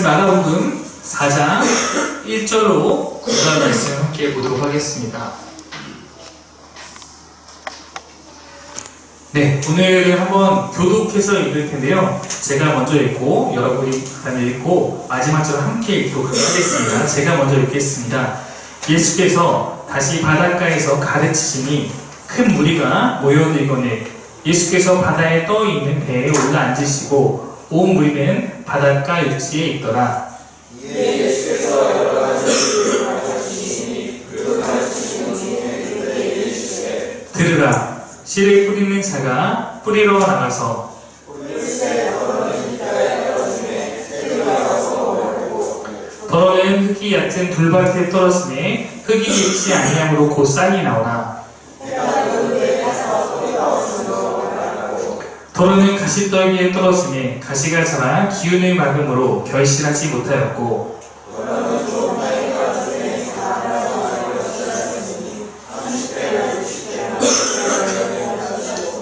마가복음 4장 1절로 9절 말씀 함께 보도록 하겠습니다. 네, 오늘은 한번 교독해서 읽을 텐데요. 제가 먼저 읽고 여러분이 그다음에 읽고 마지막으로 함께 읽도록 하겠습니다. 제가 먼저 읽겠습니다. 예수께서 다시 바닷가에서 가르치시니 큰 무리가 모여들거늘 예수께서 바다에 떠 있는 배에 올라 앉으시고 온 무리는 바닷가 육지에 있더라. 예수께서 여러 가지 일을 가르치시니 그 가르치시는 중에 그들에게 이르시되 들으라. 씨를 뿌리는 자가 뿌리러 나가서 더러는 흙이 얕은 돌밭에 떨어지매 흙이 깊지 아니함으로 곧 싹이 나오나 더러는 가시떨기에 떨어지매 가시가 자라 기운을 막음으로 결실하지 못하였고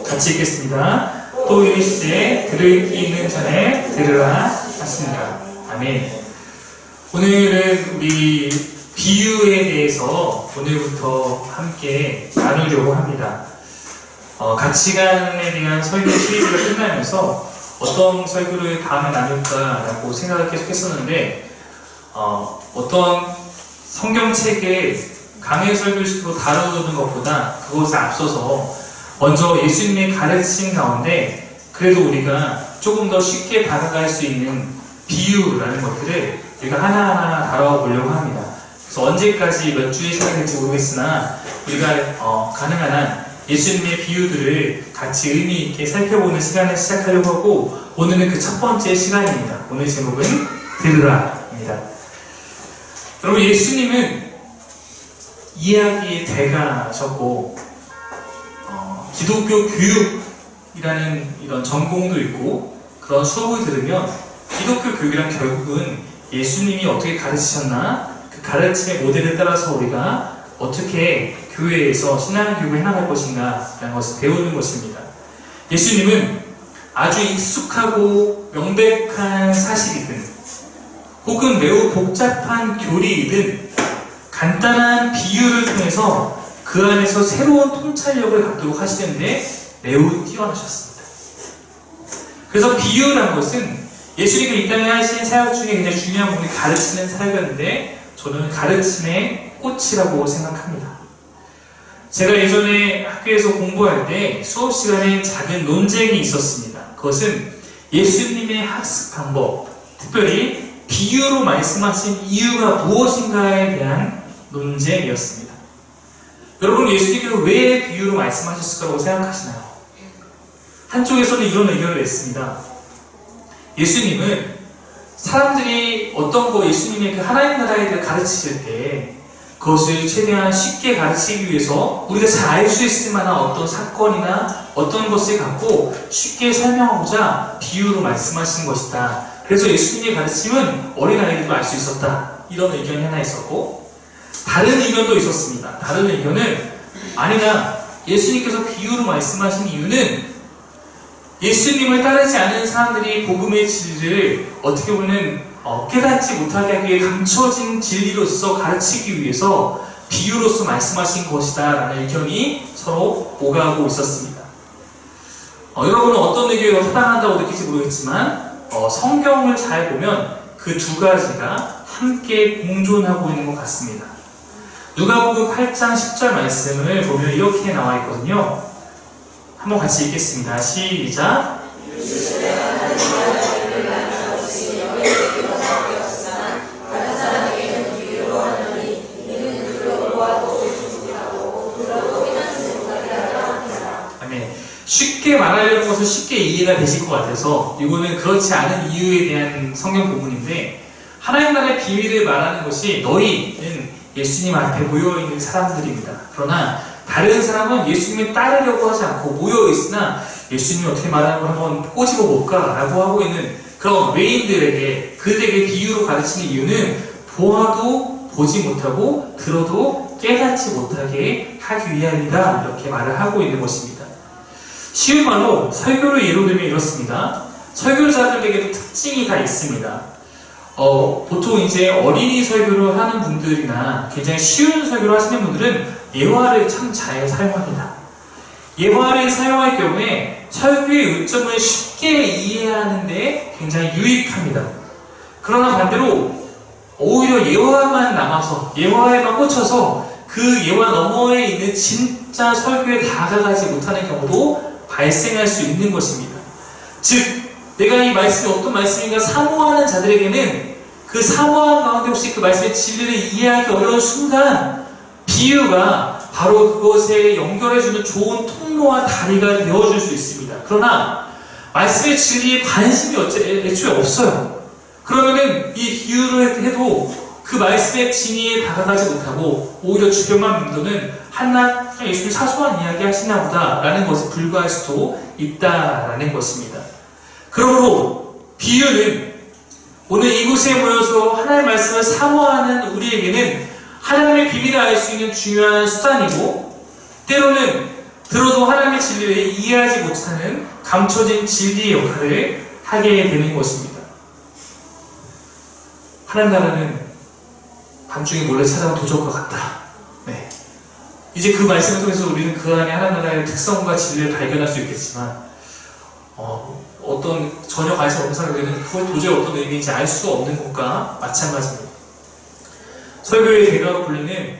같이 읽겠습니다. 또 이르시되 들을 귀 있는 자는 들으라 하시니라. 아멘. 오늘은 우리 비유에 대해서 오늘부터 함께 나누려고 합니다. 가치관에 대한 설교 시리즈가 끝나면서 어떤 설교를 다음에 나눌까라고 생각을 계속 했었는데 어떤 성경책에 강해 설교식으로 다루는 것보다 그것에 앞서서 먼저 예수님의 가르침 가운데 그래도 우리가 조금 더 쉽게 다가갈 수 있는 비유라는 것들을 우리가 하나하나 다뤄보려고 합니다. 그래서 언제까지 몇 주의 시간이 될지 모르겠으나 우리가 가능한 한 예수님의 비유들을 같이 의미 있게 살펴보는 시간을 시작하려고 하고 오늘은 그 첫 번째 시간입니다. 오늘 제목은 들으라입니다. 여러분, 예수님은 이야기의 대가셨고 기독교 교육이라는 이런 전공도 있고 그런 수업을 들으면 기독교 교육이란 결국은 예수님이 어떻게 가르치셨나 그 가르침의 모델에 따라서 우리가 어떻게 교회에서 신앙교육을 해나갈 것인가 라는 것을 배우는 것입니다. 예수님은 아주 익숙하고 명백한 사실이든 혹은 매우 복잡한 교리이든 간단한 비유를 통해서 그 안에서 새로운 통찰력을 갖도록 하시는데 매우 뛰어나셨습니다. 그래서 비유라는 것은 예수님이 이 땅에 하신 사역 중에 굉장히 중요한 부분이 가르치는 사역이었는데 저는 가르침의 꽃이라고 생각합니다. 제가 예전에 학교에서 공부할 때 수업 시간에 작은 논쟁이 있었습니다. 그것은 예수님의 학습 방법, 특별히 비유로 말씀하신 이유가 무엇인가에 대한 논쟁이었습니다. 여러분, 예수님께서 왜 비유로 말씀하셨을까라고 생각하시나요? 한쪽에서는 이런 의견을 냈습니다. 예수님은 사람들이 어떤 거 예수님의 그 하나님 나라에 대해 가르치실 때 그것을 최대한 쉽게 가르치기 위해서 우리가 잘 알 수 있을 만한 어떤 사건이나 어떤 것을 갖고 쉽게 설명하고자 비유로 말씀하신 것이다. 그래서 예수님의 가르침은 어린아이들도 알 수 있었다. 이런 의견이 하나 있었고 다른 의견도 있었습니다. 다른 의견은 아니다. 예수님께서 비유로 말씀하신 이유는 예수님을 따르지 않은 사람들이 복음의 진리를 어떻게 보면 깨닫지 못하게 하기 위해 감춰진 진리로서 가르치기 위해서 비유로서 말씀하신 것이다 라는 의견이 서로 오가고 있었습니다. 여러분은 어떤 의견이 더 타당하다고 느낄지 모르겠지만 성경을 잘 보면 그 두 가지가 함께 공존하고 있는 것 같습니다. 누가복음 8장 10절 말씀을 보면 이렇게 나와 있거든요. 한번 같이 읽겠습니다. 시작. 아멘. 쉽게 말하려는 것은 쉽게 이해가 되실 것 같아서 이거는 그렇지 않은 이유에 대한 성경 부분인데 하나님 나라의 비밀을 말하는 것이 너희는 예수님 앞에 모여있는 사람들입니다. 그러나 다른 사람은 예수님을 따르려고 하지 않고 모여있으나 예수님이 어떻게 말하는 걸 한번 꼬집어 볼까 라고 하고 있는 그런 외인들에게 그들에게 비유로 가르치는 이유는 보아도 보지 못하고 들어도 깨닫지 못하게 하기 위함이다 이렇게 말을 하고 있는 것입니다. 쉬운 말로 설교를 예로 들면 이렇습니다. 설교자들에게도 특징이 다 있습니다. 보통 이제 어린이 설교를 하는 분들이나 굉장히 쉬운 설교를 하시는 분들은 예화를 참 잘 사용합니다. 예화를 사용할 경우에 설교의 요점을 쉽게 이해하는데 굉장히 유익합니다. 그러나 반대로 오히려 예화만 남아서 예화에만 꽂혀서 그 예화 너머에 있는 진짜 설교에 다가가지 못하는 경우도 발생할 수 있는 것입니다. 즉 내가 이 말씀이 어떤 말씀인가 사모하는 자들에게는 그 사모한 가운데 혹시 그 말씀의 진리를 이해하기 어려운 순간 비유가 바로 그것에 연결해주는 좋은 통로와 다리가 되어줄 수 있습니다. 그러나 말씀의 진리에 관심이 애초에 없어요. 그러면은 이 비유를 해도 그 말씀의 진리에 다가가지 못하고 오히려 주변만 맴도는 하나 예수님 사소한 이야기 하시나 보다 라는 것에 불과할 수도 있다라는 것입니다. 그러므로 비유는 오늘 이곳에 모여서 하나님의 말씀을 사모하는 우리에게는 하나님의 비밀을 알 수 있는 중요한 수단이고 때로는 들어도 하나님의 진리를 이해하지 못하는 감춰진 진리의 역할을 하게 되는 것입니다. 하나님 나라는 밤중에 몰래 찾아온 도적과 같다. 네. 이제 그 말씀을 통해서 우리는 그 안에 하나님 나라의 특성과 진리를 발견할 수 있겠지만 어떤 전혀 관심 없는 사람에게는 그걸 도저히 어떤 의미인지 알 수 없는 것과 마찬가지입니다. 설교의 대가로 불리는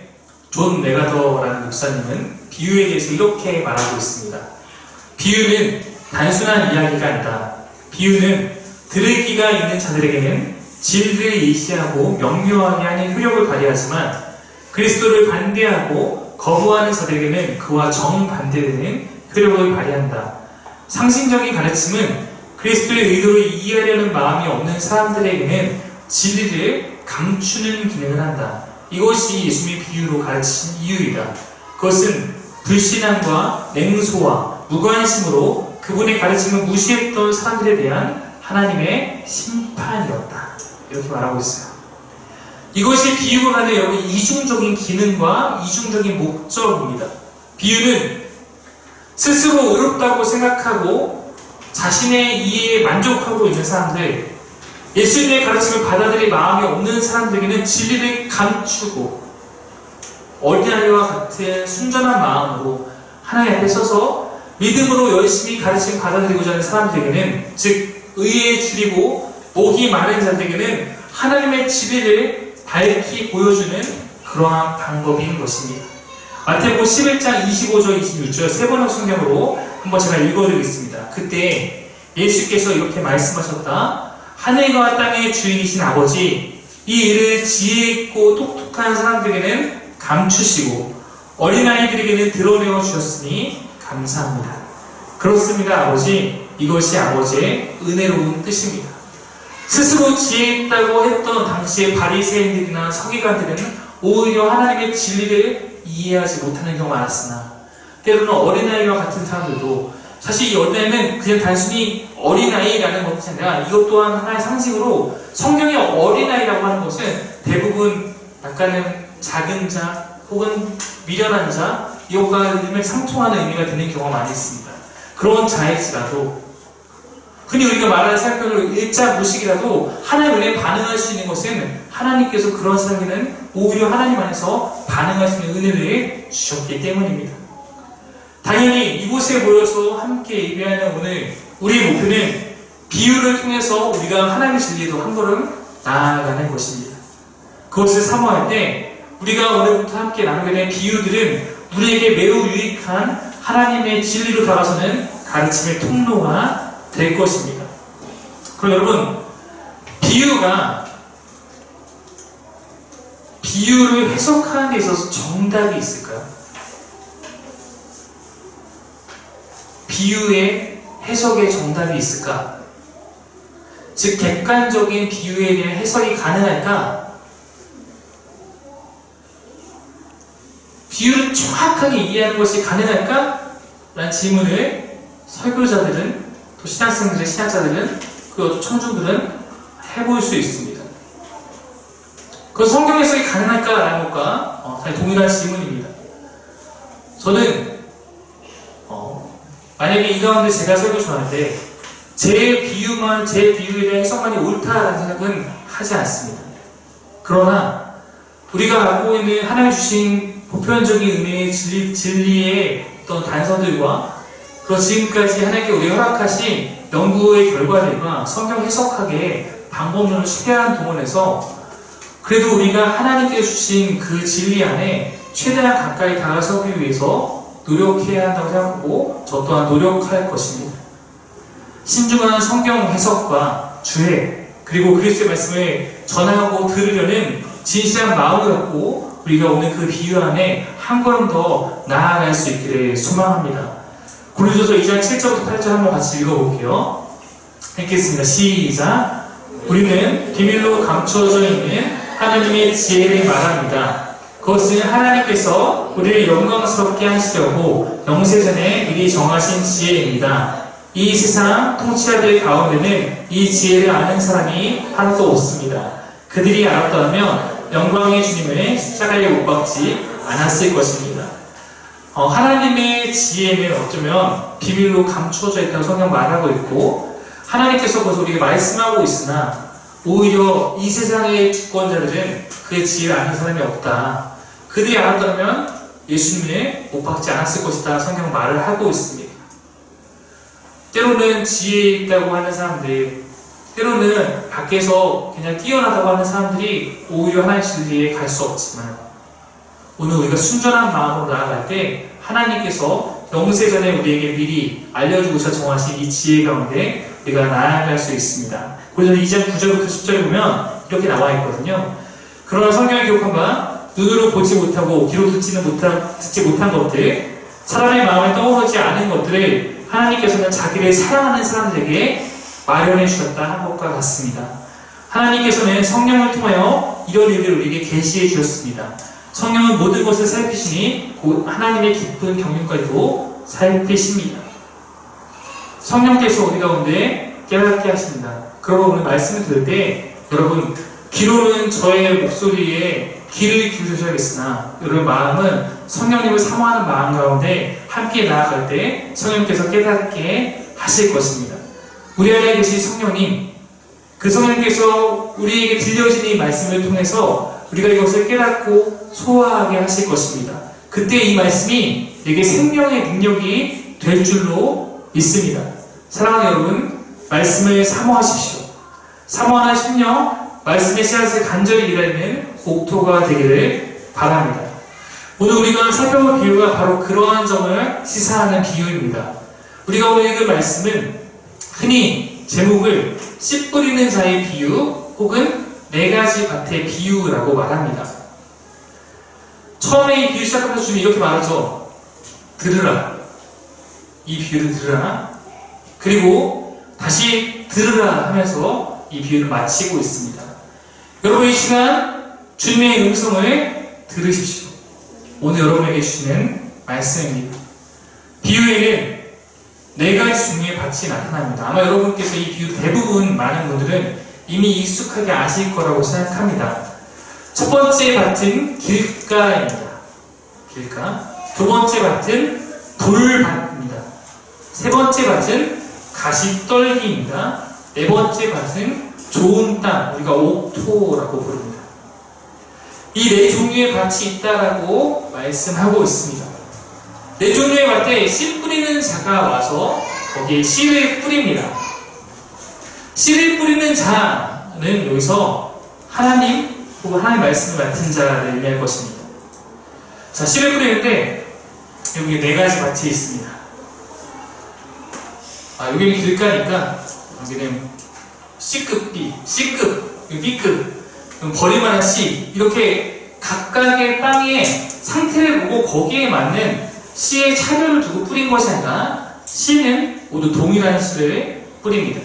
존 메가더라는 목사님은 비유에 대해서 이렇게 말하고 있습니다. 비유는 단순한 이야기가 아니다. 비유는 들을 귀가 있는 자들에게는 진리를 예시하고 명료하게 하는 효력을 발휘하지만 그리스도를 반대하고 거부하는 자들에게는 그와 정반대되는 효력을 발휘한다. 상징적인 가르침은 그리스도의 의도를 이해하려는 마음이 없는 사람들에게는 진리를 감추는 기능을 한다. 이것이 예수님의 비유로 가르치신 이유이다. 그것은 불신앙과 냉소와 무관심으로 그분의 가르침을 무시했던 사람들에 대한 하나님의 심판이었다. 이렇게 말하고 있어요. 이것이 비유가 하는 여러분 이중적인 기능과 이중적인 목적입니다. 비유는 스스로 의롭다고 생각하고 자신의 이해에 만족하고 있는 사람들, 예수님의 가르침을 받아들일 마음이 없는 사람들에게는 진리를 감추고 어린아이와 같은 순전한 마음으로 하나님 앞에 서서 믿음으로 열심히 가르침을 받아들이고자 하는 사람들에게는 즉 의에 줄이고 목이 마른 자들에게는 하나님의 진리를 밝히 보여주는 그러한 방법인 것입니다. 마태복음 11장 25절 26절 세 번역 성경으로 한번 제가 읽어드리겠습니다. 그때 예수께서 이렇게 말씀하셨다. 하늘과 땅의 주인이신 아버지, 이 일을 지혜 있고 똑똑한 사람들에게는 감추시고 어린아이들에게는 드러내어 주셨으니 감사합니다. 그렇습니다, 아버지. 이것이 아버지의 은혜로운 뜻입니다. 스스로 지혜 있다고 했던 당시의 바리새인들이나 서기관들은 오히려 하나님의 진리를 이해하지 못하는 경우가 많았으나 때로는 어린아이와 같은 사람들도 사실 이 어린아이는 그냥 단순히 어린아이라는 것이 아니라 이것 또한 하나의 상징으로 성경의 어린아이라고 하는 것은 대부분 약간은 작은 자 혹은 미련한 자 이것과 상통하는 의미가 되는 경우가 많이 있습니다. 그런 자일지라도 흔히 우리가 말하는 사람들을 일자 무식이라도 하나님 은혜에 반응할 수 있는 것은 하나님께서 그런 사람에게는 오히려 하나님 안에서 반응할 수 있는 은혜를 주셨기 때문입니다. 당연히 이곳에 모여서 함께 예배하는 오늘 우리의 목표는 비유를 통해서 우리가 하나님의 진리에도 한 걸음 나아가는 것입니다. 그것을 사모할 때 우리가 오늘부터 함께 나누게 된 비유들은 우리에게 매우 유익한 하나님의 진리로 다가서는 가르침의 통로가 될 것입니다. 그럼 여러분, 비유를 해석하는 데 있어서 정답이 있을까요? 비유의 해석에 정답이 있을까? 즉, 객관적인 비유에 대한 해석이 가능할까? 비유를 정확하게 이해하는 것이 가능할까? 라는 질문을 설교자들은 또 신학생들의 신학자들은 그 청중들은 해볼 수 있습니다. 그 성경 해석이 가능할까라는 것과 동일한 질문입니다. 저는 만약에 이 가운데 제가 설교 전할 때 제 비유에 대한 해석만이 옳다라는 생각은 하지 않습니다. 그러나 우리가 갖고 있는 하나님 주신 보편적인 은혜의 진리의 어떤 단서들과 그리고 지금까지 하나님께 우리 허락하신 연구의 결과들과 성경 해석학의 방법론을 최대한 동원해서 그래도 우리가 하나님께 주신 그 진리 안에 최대한 가까이 다가서기 위해서 노력해야 한다고 생각하고 저 또한 노력할 것입니다. 신중한 성경 해석과 주해 그리고 그리스도의 말씀을 전하고 들으려는 진실한 마음을 갖고 우리가 오늘 그 비유 안에 한 걸음 더 나아갈 수 있기를 소망합니다. 고린도서 2장 7절부터 8절 한번 같이 읽어볼게요. 읽겠습니다. 시작. 우리는 비밀로 감추어져 있는 하나님의 지혜를 말합니다. 그것은 하나님께서 우리를 영광스럽게 하시려고 영세전에 미리 정하신 지혜입니다. 이 세상 통치자들 가운데는 이 지혜를 아는 사람이 하나도 없습니다. 그들이 알았더라면 영광의 주님을 십자가에 못 박지 않았을 것입니다. 하나님의 지혜는 어쩌면 비밀로 감추어져 있다고 성경 말하고 있고 하나님께서 벌써 우리에게 말씀하고 있으나 오히려 이 세상의 주권자들은 그 지혜를 아는 사람이 없다. 그들이 알았다면 예수님을 못 박지 않았을 것이다. 성경 말을 하고 있습니다. 때로는 지혜 있다고 하는 사람들, 때로는 밖에서 그냥 뛰어나다고 하는 사람들이 오히려 하나님 진리에 갈 수 없지만 오늘 우리가 순전한 마음으로 나아갈 때 하나님께서 영세전에 우리에게 미리 알려주고서 정하신 이 지혜 가운데 우리가 나아갈 수 있습니다. 그래서 2장 9절부터 10절에 보면 이렇게 나와 있거든요. 그러나 성경에 기록한 바 눈으로 보지 못하고 귀로 듣지 못한 것들, 사람의 마음에 떠오르지 않은 것들을 하나님께서는 자기를 사랑하는 사람들에게 마련해 주셨다 한 것과 같습니다. 하나님께서는 성령을 통하여 이런 일을 우리에게 계시해 주셨습니다. 성령은 모든 것을 살피시니 곧 하나님의 깊은 경륜까지도 살피십니다. 성령께서 우리 가운데 깨닫게 하십니다. 그러고 오늘 말씀을 들을 때 여러분 귀로는 저의 목소리에 귀를 기울여셔야겠으나 여러분 마음은 성령님을 사모하는 마음 가운데 함께 나아갈 때 성령께서 깨닫게 하실 것입니다. 우리 안에 계신 성령님, 그 성령께서 우리에게 들려진 이 말씀을 통해서 우리가 이것을 깨닫고 소화하게 하실 것입니다. 그때 이 말씀이 내게 생명의 능력이 될 줄로 믿습니다. 사랑하는 여러분, 말씀을 사모하십시오. 사모하는 심령, 말씀의 씨앗을 간절히 기다리는 옥토가 되기를 바랍니다. 오늘 우리가 살펴볼 비유가 바로 그러한 점을 시사하는 비유입니다. 우리가 오늘 읽은 말씀은 흔히 제목을 씨 뿌리는 자의 비유 혹은 네 가지 밭의 비유라고 말합니다. 처음에 이 비유 시작하면서 주님이 이렇게 말하죠. 들으라. 이 비유를 들으라. 그리고 다시 들으라 하면서 이 비유를 마치고 있습니다. 여러분 이 시간 주님의 음성을 들으십시오. 오늘 여러분에게 주시는 말씀입니다. 비유에는 네 가지 종류의 밭이 나타납니다. 아마 여러분께서 이 비유 대부분 많은 분들은 이미 익숙하게 아실 거라고 생각합니다. 첫 번째 밭은 길가입니다. 길가. 두 번째 밭은 돌밭입니다. 세 번째 밭은 가시떨기입니다. 네 번째 밭은 좋은 땅, 우리가 옥토라고 부릅니다. 이 네 종류의 밭이 있다라고 말씀하고 있습니다. 네 종류의 밭에 씨 뿌리는 자가 와서 거기에 씨를 뿌립니다. 씨를 뿌리는 자는 여기서 하나님 혹은 하나님 말씀을 맡은 자를 의미할 것입니다. 자, 씨를 뿌리는데 여기 네 가지 밭이 있습니다. 여기는 길가니까 여기는 C급 B, C급, B급, 버릴만한 C 이렇게 각각의 땅의 상태를 보고 거기에 맞는 씨의 차별을 두고 뿌린 것이 아니라 씨는 모두 동일한 씨를 뿌립니다.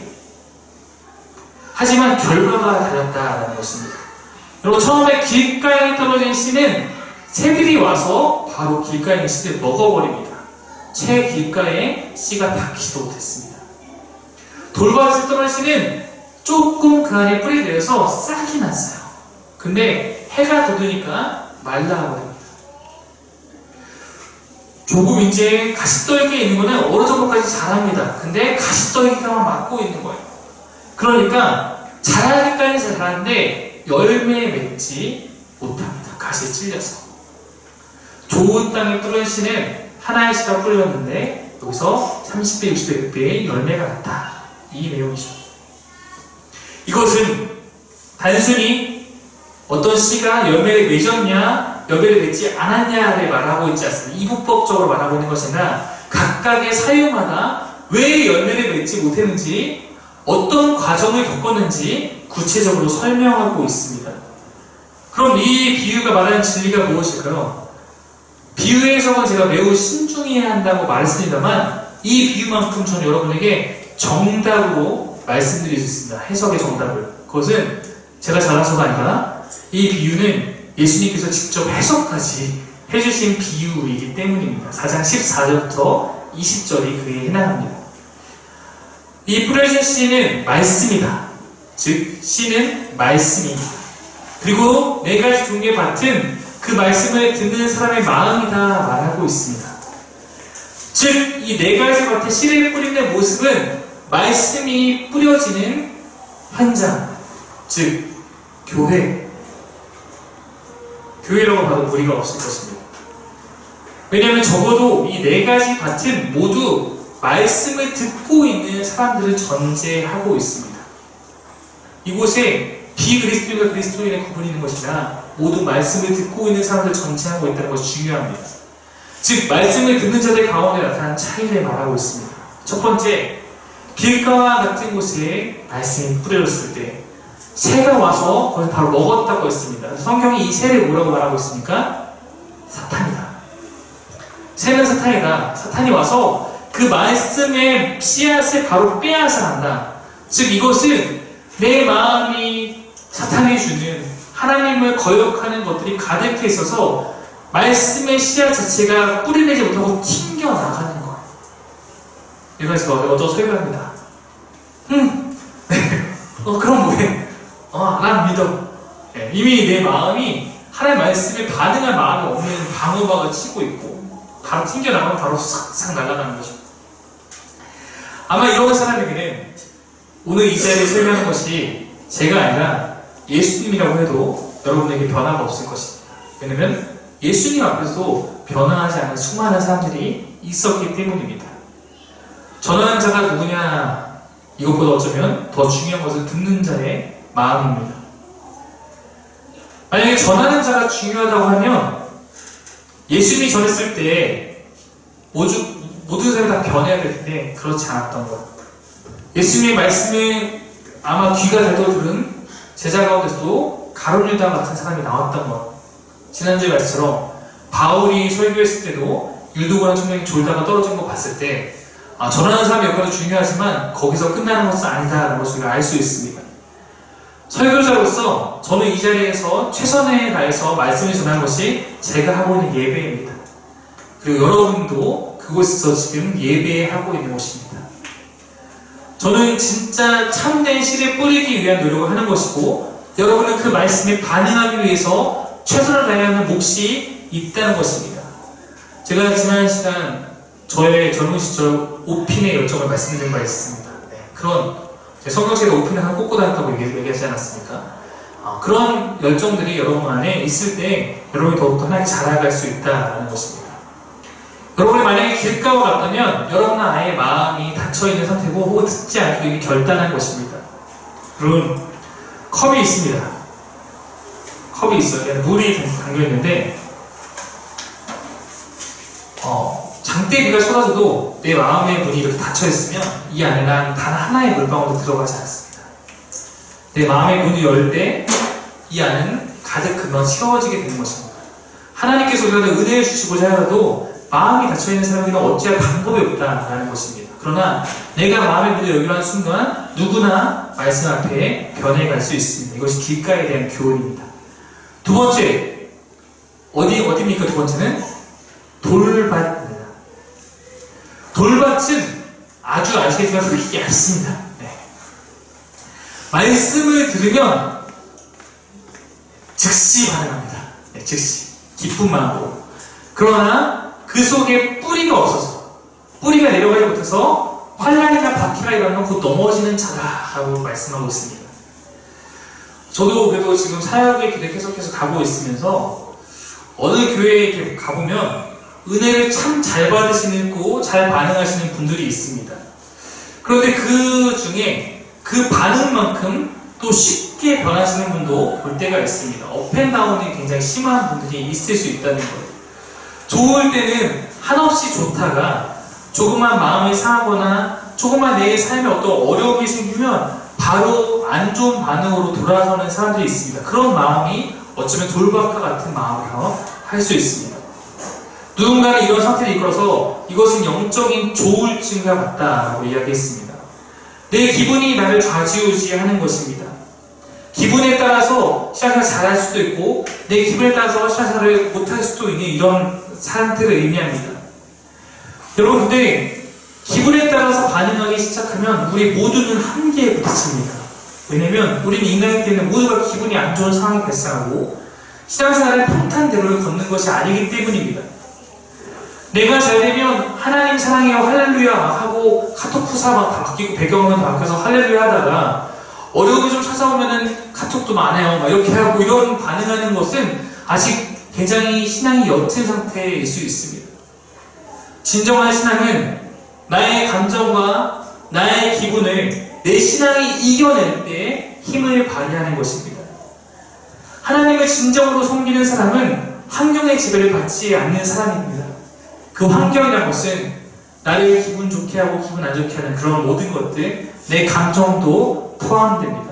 하지만 결과가 달랐다는 것입니다. 여러분 처음에 길가에 떨어진 씨는 새들이 와서 바로 길가에 있는 씨를 먹어버립니다. 채 길가에 씨가 닿지도 못했습니다. 돌밭에 떨어진 씨는 조금 그 안에 뿌리 내려서 싹이 났어요. 근데 해가 돋으니까 말라버립니다. 조금 이제 가시떨기에 있는 거는 어느 정도까지 자랍니다. 근데 가시떨기가 막고 있는 거예요. 그러니까 자라기까지 자라는데 열매 맺지 못합니다. 가시에 찔려서. 좋은 땅에 뿌린 씨는 하나의 씨가 뿌렸는데 여기서 30배, 60배, 100배의 열매가 났다. 이 내용이죠. 이것은 단순히 어떤 씨가 열매를 맺었냐, 열매를 맺지 않았냐를 말하고 있지 않습니다. 이분법적으로 말하고 있는 것이 아니라 각각의 사유마다 왜 열매를 맺지 못했는지, 어떤 과정을 겪었는지 구체적으로 설명하고 있습니다. 그럼 이 비유가 말하는 진리가 무엇일까요? 비유의 해석은 제가 매우 신중해야 한다고 말했습니다만 이 비유만큼 저는 여러분에게 정답으로 말씀드릴 수 있습니다. 해석의 정답을. 그것은 제가 잘나서가 아니라 이 비유는 예수님께서 직접 해석까지 해주신 비유이기 때문입니다. 4장 14절부터 20절이 그에 해당합니다. 이 뿌려진 씨는 말씀이다. 즉 씨는 말씀입니다. 그리고 네 가지 종류의 밭은 그 말씀을 듣는 사람의 마음이다 말하고 있습니다. 즉 이 네 가지 밭에 씨를 뿌리는 모습은 말씀이 뿌려지는 현장, 즉 교회라고 봐도 무리가 없을 것입니다. 왜냐하면 적어도 이 네 가지 밭은 모두 말씀을 듣고 있는 사람들을 전제하고 있습니다. 이곳에 비그리스도인과 그리스도인의 구분이 있는 것이나 모두 말씀을 듣고 있는 사람들을 전제하고 있다는 것이 중요합니다. 즉 말씀을 듣는 자들 가운데 나타난 차이를 말하고 있습니다. 첫 번째, 길가와 같은 곳에 말씀이 뿌려졌을 때 새가 와서 그걸 바로 먹었다고 했습니다. 성경이 이 새를 뭐라고 말하고 있습니까? 사탄이다. 새는 사탄이다. 사탄이 와서 그 말씀의 씨앗을 바로 빼앗아 간다. 즉 이것은 내 마음이 사탄이 주는 하나님을 거역하는 것들이 가득해 있어서 말씀의 씨앗 자체가 뿌리내지 못하고 튕겨나가는 거예요. 이거에서 어떤 설교합니다. 그럼 뭐해? 난 믿어. 이미 내 마음이 하나님 말씀에 반응할 마음이 없는 방어막을 치고 있고 바로 튕겨나가면 바로 싹싹 날아가는 거죠. 아마 이런 사람에게는 오늘 이 자리에 설명하는 것이 제가 아니라 예수님이라고 해도 여러분에게 변화가 없을 것입니다. 왜냐면 예수님 앞에서도 변화하지 않은 수많은 사람들이 있었기 때문입니다. 전하는 자가 누구냐? 이것보다 어쩌면 더 중요한 것은 듣는 자의 마음입니다. 만약에 전하는 자가 중요하다고 하면 예수님이 전했을 때 모든 사람이 다 변해야 될 텐데 그렇지 않았던 것. 예수님의 말씀에 아마 귀가 닫아 들은 제자 가운데서도 가룟유다 같은 사람이 나왔던 것. 지난주에 말씀처럼 바울이 설교했을 때도 율도고란 천명이 졸다가 떨어진 거 봤을 때 전하는 사람의 역할도 중요하지만 거기서 끝나는 것은 아니다라는 것을 우리가 알 수 있습니다. 설교자로서 저는 이 자리에서 최선을 다해서 말씀을 전하는 것이 제가 하고 있는 예배입니다. 그리고 여러분도 그곳에서 지금 예배하고 있는 것입니다. 저는 진짜 참된 씨를 뿌리기 위한 노력을 하는 것이고 여러분은 그 말씀에 반응하기 위해서 최선을 다해야 하는 몫이 있다는 것입니다. 제가 지난 시간 저의 젊은 시절 오핀의 열정을 말씀드린 바 있습니다. 그런 성경책에 오핀을 하나 꽂고 다녔다고 얘기하지 않았습니까? 그런 열정들이 여러분 안에 있을 때 여러분이 더욱더 하나님 자라갈 수 있다는 것입니다. 여러분이 만약에 길가와 같다면 여러분은 아예 마음이 닫혀있는 상태고 혹은 듣지 않고 이게 결단한 것입니다. 여러분 컵이 있습니다. 컵이 있어요. 물이 담겨있는데 장대비가 쏟아져도 내 마음의 문이 이렇게 닫혀있으면 이 안에 난 단 하나의 물방울도 들어가지 않습니다. 내 마음의 문을 열 때 이 안은 가득 금방 채워지게 되는 것입니다. 하나님께서 우리한테 은혜를 주시고자 하여도 마음이 닫혀있는 사람에게는 어찌할 방법이 없다라는 것입니다. 그러나 내가 마음의 문을 열기로 한 순간 누구나 말씀 앞에 변해갈 수 있습니다. 이것이 길가에 대한 교훈입니다. 두 번째, 어디입니까? 두 번째는 돌밭입니다. 돌밭은 아주 아시겠지만 그렇게 얇습니다. 말씀을 들으면 즉시 반응합니다. 즉시 기쁜 마음으로. 그러나 그 속에 뿌리가 없어서 뿌리가 내려가지 못해서 환란이나 박해가 일어나면 곧 넘어지는 자다라고 말씀하고 있습니다. 저도 그래도 지금 사역의 길에 계속해서 가고 있으면서 어느 교회에 이렇게 가보면 은혜를 참 잘 받으시고 잘 반응하시는 분들이 있습니다. 그런데 그 중에 그 반응만큼 또 쉽게 변하시는 분도 볼 때가 있습니다. 업앤다운이 굉장히 심한 분들이 있을 수 있다는 거예요. 좋을 때는 한없이 좋다가 조금만 마음이 상하거나 조금만 내 삶에 어떤 어려움이 생기면 바로 안 좋은 반응으로 돌아서는 사람들이 있습니다. 그런 마음이 어쩌면 돌박과 같은 마음이라고 할 수 있습니다. 누군가는 이런 상태를 이끌어서 이것은 영적인 조울증과 같다라고 이야기했습니다. 내 기분이 나를 좌지우지하는 것입니다. 기분에 따라서 신앙생활 잘할 수도 있고 내 기분에 따라서 신앙생활을 못할 수도 있는 이런 상태를 의미합니다. 여러분, 근데 기분에 따라서 반응하기 시작하면 우리 모두는 한계에 부딪힙니다. 왜냐면 우리는 인간이기 때문에 모두가 기분이 안 좋은 상황이 발생하고 신앙생활은 평탄대로를 걷는 것이 아니기 때문입니다. 내가 잘 되면 하나님 사랑해요 할렐루야 하고 카톡 후사 막 바뀌고 배경화면 다 바뀌어서 할렐루야 하다가 어려움이 좀 찾아오면은 카톡도 많아요 막 이렇게 하고 이런 반응하는 것은 아직 굉장히 신앙이 옅은 상태일 수 있습니다. 진정한 신앙은 나의 감정과 나의 기분을 내 신앙이 이겨낼 때 힘을 발휘하는 것입니다. 하나님을 진정으로 섬기는 사람은 환경의 지배를 받지 않는 사람입니다. 그 환경이라는 것은 나를 기분 좋게 하고 기분 안 좋게 하는 그런 모든 것들, 내 감정도 포함됩니다.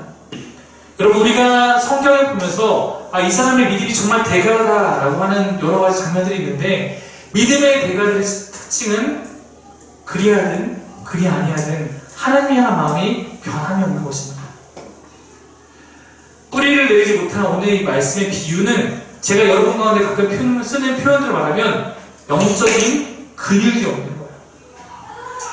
여러분, 우리가 성경을 보면서 이 사람의 믿음이 정말 대가다라고 하는 여러 가지 장면들이 있는데 믿음의 대가들의 특징은 그리하든 그리 아니하든 하나님을 향한 마음이 변함이 없는 것입니다. 뿌리를 내리지 못한 오늘 이 말씀의 비유는 제가 여러분 가운데 가끔 쓰는 표현들을 말하면 영적인 근육이 없는 거예요.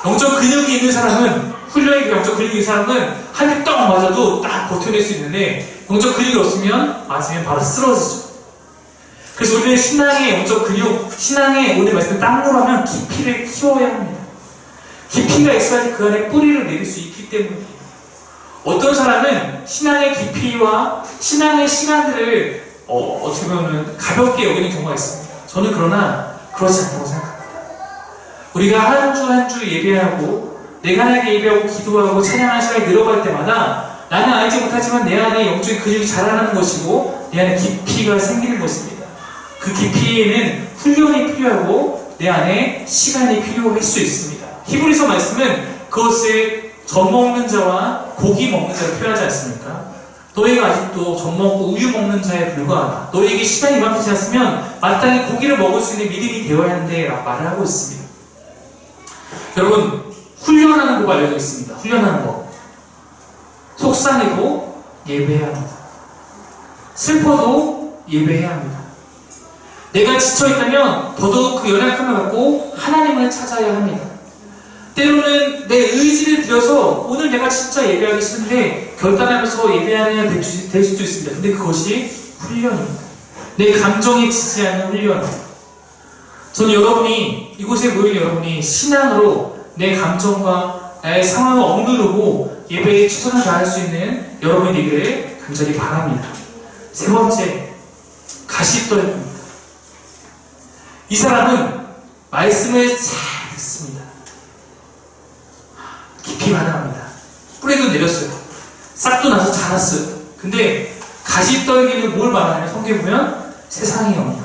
영적 근육이 있는 사람은 훈련의 영적 근육이 있는 사람은 한 대 떡 맞아도 딱 버텨낼 수 있는데 영적 근육이 없으면 맞으면 바로 쓰러지죠. 그래서 우리는 신앙의 영적 근육, 신앙의 오늘 말씀 땅으로하면 깊이를 키워야 합니다. 깊이가 있어야지 그 안에 뿌리를 내릴 수 있기 때문이에요. 어떤 사람은 신앙의 깊이와 신앙의 시간들을 어떻게 보면 가볍게 여기는 경우가 있습니다. 저는 그러나 그렇지 않다고 생각합니다. 우리가 한 주 한 주 예배하고 내가 하나님께 예배하고 기도하고 찬양하는 시간이 늘어갈 때마다 나는 알지 못하지만 내 안에 영적인 근육이 자라나는 것이고 내 안에 깊이가 생기는 것입니다. 그 깊이에는 훈련이 필요하고 내 안에 시간이 필요할 수 있습니다. 히브리서 말씀은 그것을 젖 먹는 자와 고기 먹는 자를 표현하지 않습니까? 너희가 아직도 젖 먹고 우유 먹는 자에 불과하다. 너희에게 시간이 이만하지 않으면 마땅히 고기를 먹을 수 있는 믿음이 되어야 하는데 라고 말을 하고 있습니다. 여러분, 훈련하는 법 알려져 있습니다. 훈련하는 법. 속상해도 예배해야 합니다. 슬퍼도 예배해야 합니다. 내가 지쳐있다면 더더욱 그 연약함을 갖고 하나님을 찾아야 합니다. 때로는 내 의지를 들여서 오늘 내가 진짜 예배하기 싫은데 결단하면서 예배하는 될 수도 있습니다. 근데 그것이 훈련입니다. 내 감정에 지지 않는 훈련. 저는 여러분이 이곳에 모인 여러분이 신앙으로 내 감정과 나의 상황을 억누르고 예배에 최선을 다할 수 있는 여러분이 되기를 간절히 바랍니다. 세 번째, 가시떨기입니다. 이 사람은 말씀을 잘 듣습니다. 깊이 반응합니다. 뿌리도 내렸어요. 싹도 나서 자랐어요. 근데 가시떨기는 뭘 말하냐면 성경에 보면 세상의 영역,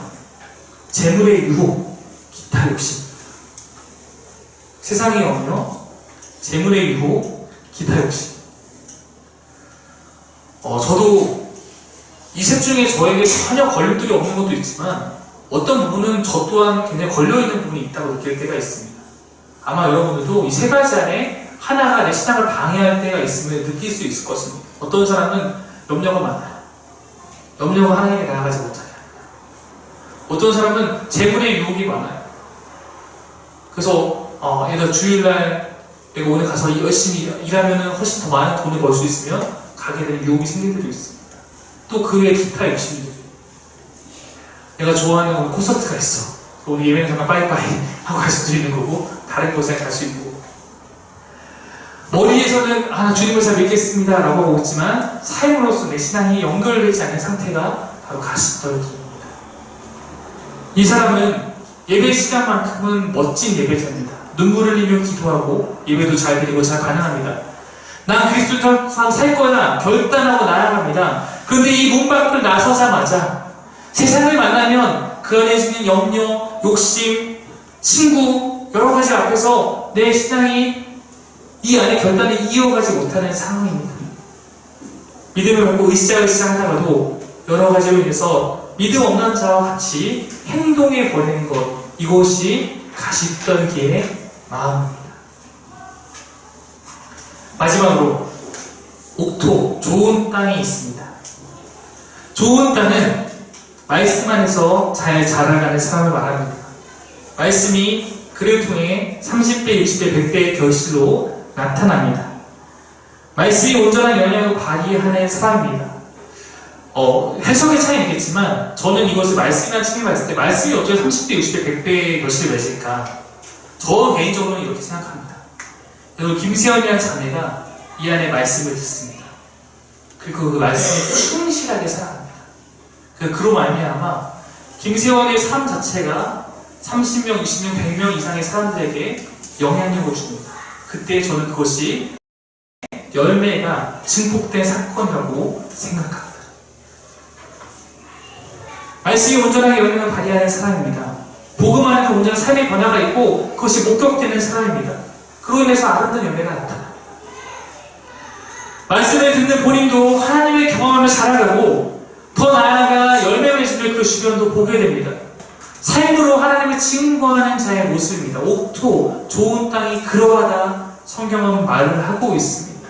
재물의 유혹, 기타 욕심. 세상의 영역, 재물의 유혹, 기타 욕심. 저도 이 셋 중에 저에게 전혀 걸림돌이 없는 것도 있지만 어떤 부분은 저 또한 굉장히 걸려있는 부분이 있다고 느낄 때가 있습니다. 아마 여러분들도 이 세 가지 안에 하나가 내 신앙을 방해할 때가 있음을 느낄 수 있을 것입니다. 어떤 사람은 염려가 많아요. 염려가 하나님께 나아가지 못하게 합니다. 어떤 사람은 재물의 유혹이 많아요. 그래서 예를 들어 주일날 내가 오늘 가서 열심히 일하면 훨씬 더 많은 돈을 벌 수 있으면 가게 될 유혹이 생길 때도 있습니다. 또 그 외에 기타 욕심들이 내가 좋아하는 오늘 콘서트가 있어. 오늘 예배는 잠깐 빠이빠이 하고 갈 수도 있는 거고 다른 곳에 갈 수 있고 머리에 뇌에서는 주님을 잘 믿겠습니다 라고 하고 있지만 삶으로서 내 신앙이 연결되지 않는 상태가 바로 가시떨기입니다. 이 사람은 예배 시간만큼은 멋진 예배자입니다. 눈물을 흘리며 기도하고 예배도 잘 드리고 잘 반응합니다. 난 그리스도처럼 살 거야 결단하고 나아갑니다. 그런데 이 문 밖을 나서자마자 세상을 만나면 그 안에 있는 염려, 욕심, 친구 여러 가지 앞에서 내 신앙이 이 안에 결단을 이어가지 못하는 상황입니다. 믿음을 갖고 으쌰으쌰 하다가도 여러 가지로 인해서 믿음 없는 자와 같이 행동해 버리는 것, 이것이 가시떨기의 마음입니다. 마지막으로 옥토, 좋은 땅이 있습니다. 좋은 땅은 말씀 안에서 잘 자라가는 사람을 말합니다. 말씀이 그를 통해 30배, 60배, 100배의 결실로 나타납니다. 말씀이 온전한 영향을 발휘하는 사람입니다. 해석의 차이는 있겠지만 저는 이것을 말씀이라는 측면에 봤을 때 말씀이 어떻게 30배, 60배, 100배의 결실을 맺을까? 저 개인적으로는 이렇게 생각합니다. 여러분, 김세연이라는 자매가 이 안에 말씀을 듣습니다. 그리고 그 말씀에 충실하게 살아갑니다. 그로 말미암아 김세원의 삶 자체가 30명, 20명, 100명 이상의 사람들에게 영향력을 줍니다. 그때 저는 그것이 열매가 증폭된 사건이라고 생각합니다. 말씀이 온전하게 영향을 발휘하는 사람입니다. 복음 안에 그 온전한 삶의 변화가 있고 그것이 목격되는 사람입니다. 그로 인해서 아름다운 열매가 나타납니다. 말씀을 듣는 본인도 하나님의 경험을 자라가고 더 나아가 열매 맺음을 그 주변도 보게 됩니다. 삶으로 하나님을 증거하는 자의 모습입니다. 옥토, 좋은 땅이 그러하다 성경은 말을 하고 있습니다.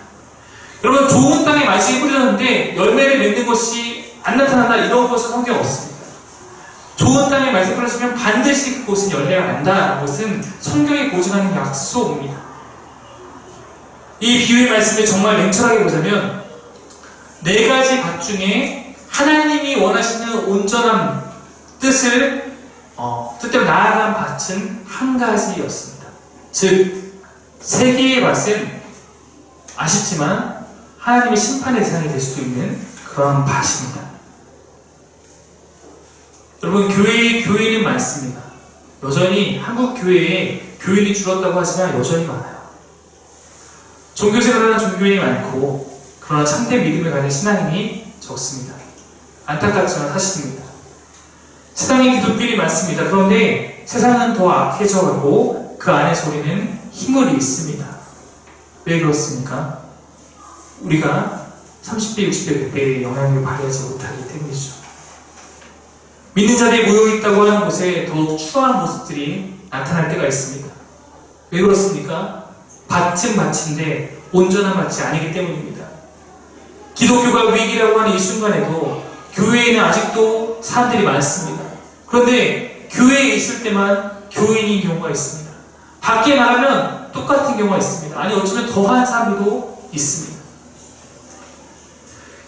여러분, 좋은 땅에 말씀이 뿌려졌는데 열매를 맺는 것이 안 나타난다, 이런 것은 성경 없습니다. 좋은 땅에 말씀이 뿌려지면 반드시 그곳은 열매가 난다는 것은 성경이 보증하는 약속입니다. 이 비유의 말씀을 정말 냉철하게 보자면 4가지 밭 중에 하나님이 원하시는 온전한 뜻대로 나아간 밭은 한 가지였습니다. 즉 3개의 밭은 아쉽지만 하나님의 심판의 대상이 될 수도 있는 그런 밭입니다. 여러분, 교회의 교인은 많습니다. 여전히 한국 교회에 교인이 줄었다고 하지만 여전히 많아요. 종교생활을 하는 종교인이 많고 그러나 참된 믿음을 가진 신앙인이 적습니다. 안타깝지만 사실입니다. 세상에 기독교인이 많습니다. 그런데 세상은 더 악해져가고 그 안에서 우리는 힘을 잃습니다. 왜 그렇습니까? 우리가 30배, 60배, 100배의 영향력을 발휘하지 못하기 때문이죠. 믿는 자들이 모여있다고 하는 곳에 더욱 추한 모습들이 나타날 때가 있습니다. 왜 그렇습니까? 밭은 밭인데 온전한 밭이 아니기 때문입니다. 기독교가 위기라고 하는 이 순간에도 교회에는 아직도 사람들이 많습니다. 그런데 교회에 있을 때만 교인인 경우가 있습니다. 밖에 나가면 똑같은 경우가 있습니다. 아니, 어쩌면 더한 사람도 있습니다.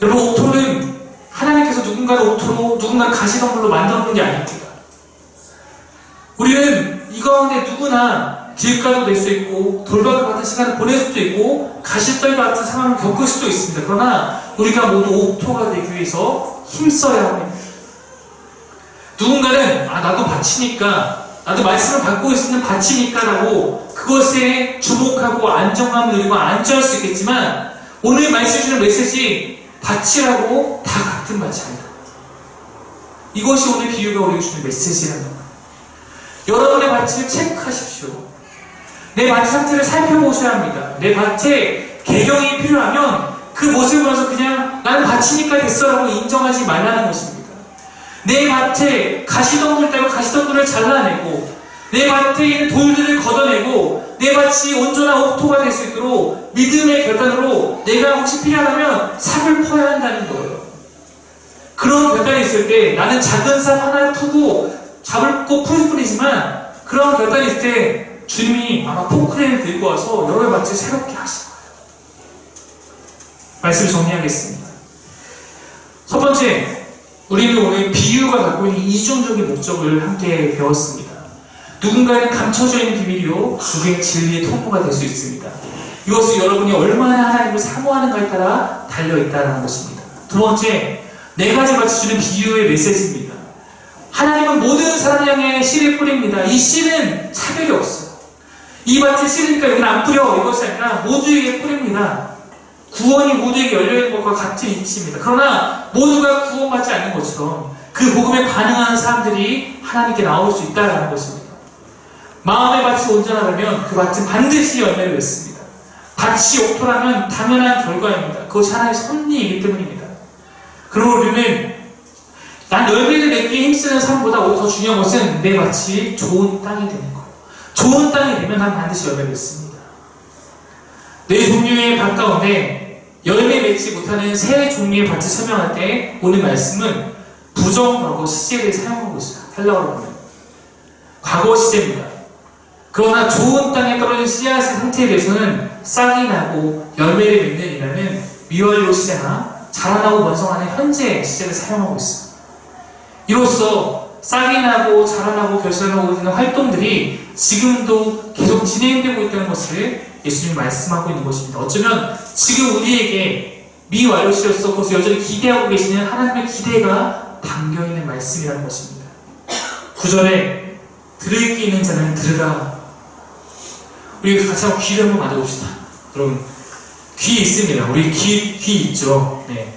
여러분, 옥토는 하나님께서 누군가를 옥토로, 누군가를 가시덤불로 만들어 놓은 게 아닙니다. 우리는 이 가운데 누구나 길가도 될 수 있고 돌발 같은 시간을 보낼 수도 있고 가시떨기 같은 상황을 겪을 수도 있습니다. 그러나 우리가 모두 옥토가 되기 위해서 힘써야 합니다. 누군가는 나도 밭이니까, 나도 말씀을 받고 있는 밭이니까 라고 그것에 주목하고 안정감을 누리고 안주할 수 있겠지만 오늘 말씀 주는 메시지 밭이라고 다 같은 밭이 아니다. 이것이 오늘 비유가 우리에게 주는 메시지라는 겁니다. 여러분의 밭을 체크하십시오. 내 밭 상태를 살펴보셔야 합니다. 내 밭에 개경이 필요하면 그 모습을 보면서 그냥 나는 밭이니까 됐어라고 인정하지 말라는 것입니다. 내 밭에 가시덤불 때문에 가시덤불을 잘라내고 내 밭에 있는 돌들을 걷어내고 내 밭이 온전한 옥토가 될 수 있도록 믿음의 결단으로 내가 혹시 필요하다면 삽을 퍼야 한다는 거예요. 그런 결단이 있을 때 나는 작은 삽 하나를 푸고 잡고 풀 뿐이지만 그런 결단이 있을 때 주님이 아마 포크레인을 들고 와서 여러 밭을 새롭게 하실 거예요. 말씀을 정리하겠습니다. 첫 번째, 우리는 오늘 비유가 갖고 있는 이중적인 목적을 함께 배웠습니다. 누군가는 감춰져 있는 비밀이요, 누구의 진리의 통로가 될 수 있습니다. 이것은 여러분이 얼마나 하나님을 사모하는가에 따라 달려있다는 것입니다. 두 번째, 네 가지 밭이 주는 비유의 메시지입니다. 하나님은 모든 사람을 향해 씨를 뿌립니다. 이 씨는 차별이 없어요. 이 밭에 씨니까 여기는 안 뿌려, 이것이 아니라 모두에게 뿌립니다. 구원이 모두에게 열려있는 것과 같은 이치입니다. 그러나 모두가 구원받지 않는 것처럼 그 복음에 반응하는 사람들이 하나님께 나올 수 있다는 것입니다. 마음의 밭이 온전하다면 그 밭은 반드시 열매를 맺습니다. 밭이 옥토라면 당연한 결과입니다. 그것이 하나님의 섭리이기 때문입니다. 그러므로 우리는 난 열매를 맺기에 힘쓰는 삶보다 더 중요한 것은 내 밭이 좋은 땅이 되는 것. 좋은 땅이 되면 난 반드시 열매를 맺습니다. 네 종류의 밭 가운데 열매 맺지 못하는 세 종류의 밭을 설명할 때 오늘 말씀은 부정과거 시제를 사용하고 있어요. 헬라어로 보면 과거 시제입니다. 그러나 좋은 땅에 떨어진 씨앗의 상태에 대해서는 싹이 나고 열매를 맺는 이라는 미완료 시제나 자라나고 번성하는 현재 시제를 사용하고 있습니다. 이로써 싹이 나고 자라나고 결실하고 있는 활동들이 지금도 계속 진행되고 있다는 것을 예수님이 말씀하고 있는 것입니다. 어쩌면 지금 우리에게 미완료 시제로서 그것을 여전히 기대하고 계시는 하나님의 기대가 담겨있는 말씀이라는 것입니다. 9절에 들을 귀 있는 자는 들으라. 우리 같이 한번 귀를 한번 맞아봅시다. 여러분, 귀 있습니다. 우리 귀 있죠? 네.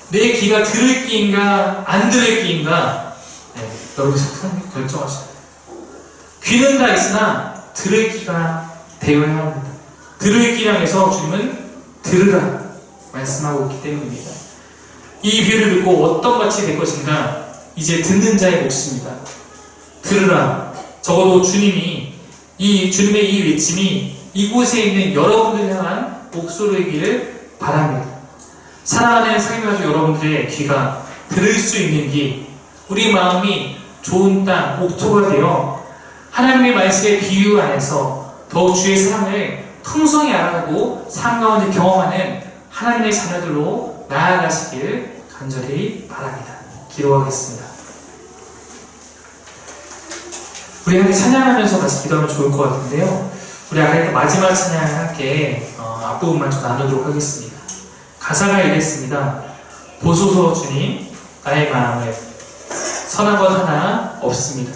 내 귀가 들을 귀인가 안 들을 귀인가, 네. 여러분이 결정하셔야 돼요. 귀는 다 있으나 들을 귀가 되어야 합니다. 들을 귀랑 해서 주님은 들으라 말씀하고 있기 때문입니다. 이 비유를 듣고 어떤 밭이 될 것인가, 이제 듣는 자의 몫입니다. 들으라. 적어도 주님의 이 외침이 이곳에 있는 여러분들을 향한 목소리이기를 바랍니다. 사랑하는 상임가족 여러분들의 귀가 들을 수 있는 귀, 우리 마음이 좋은 땅, 옥토가 되어 하나님의 말씀의 비유 안에서 더욱 주의 사랑을 풍성히 알아가고 삶 가운데 경험하는 하나님의 자녀들로 나아가시길 간절히 바랍니다. 기도하겠습니다. 우리 함께 찬양하면서 같이 기도하면 좋을 것 같은데요. 우리 아까 마지막 찬양을 함께 앞부분만 좀 나누도록 하겠습니다. 가사가 이랬습니다. 보소서 주님, 나의 마음에 선한 것 하나 없습니다.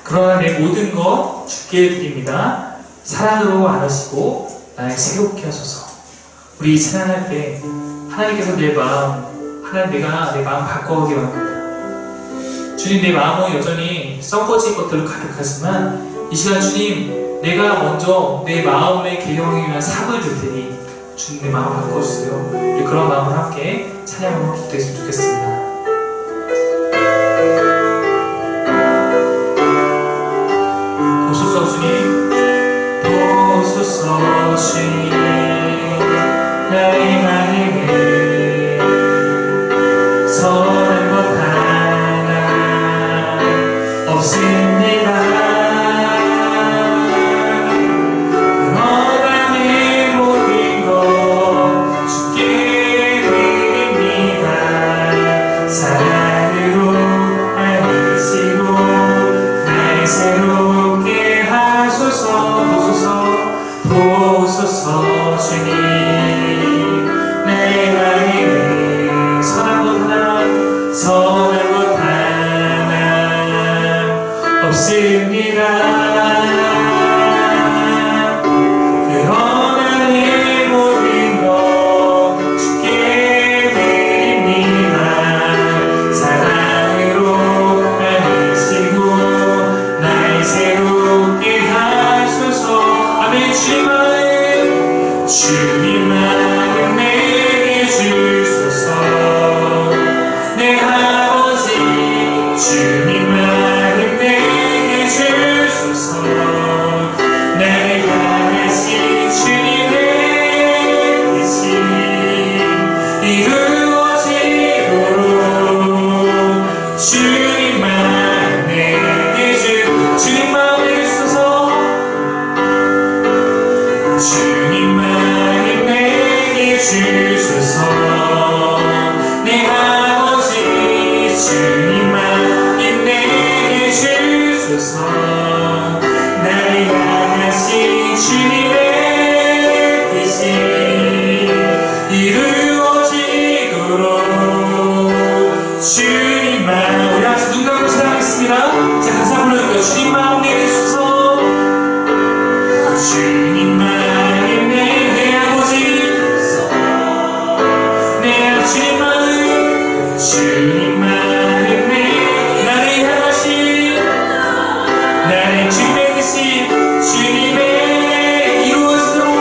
그러나 내 모든 것 주께 드립니다. 사랑으로 안으시고 나를 새롭게 하소서. 우리 찬양할 때 하나님께서 내가 내 마음 바꿔오기 원합니다. 주님, 내 마음은 여전히 썩어질 것들로 가득하지만 이 시간 주님, 내가 먼저 내 마음의 개혁에 위한 삽을 줄 테니 주님 내 마음 바꿔주세요. 우리 그런 마음을 함께 찬양하며 기도했으면 좋겠습니다. 보소서 주님, 보소서 주님, 나의 마음에 선한 것 하나 없습니다. 원하는 모든 것 주께 드립니다. 사랑으로 안으시고 날 새롭게 하소서. 보소서 주님, 내 마음에 선한 것 하나 없습니다. 그러나 모든 것 주께 드립니다. 사랑으로 안으시고 날 새롭게 하소서. 아멘. 주님 마음 내게 주소서. 내 아버지 주님 마음 내게 주소서. 나를 향하신 주님의 뜻이 이루어지도록 주님 마음 내게 주님 마음 내게 주소서. 주님 마음 내게 주소서. 내 아버지 주님 마음 내게 주소서. 나를 향하신 주님의 주님만 우리 같이 눈 감고 찬양하겠습니다. 자, 가사 불러볼게요. 주님만 내게 주소. 주님만 내 아버지 내 주님만 주님만 내 나를 향하신 나를 주님의 뜻이 주님의 이루어지도록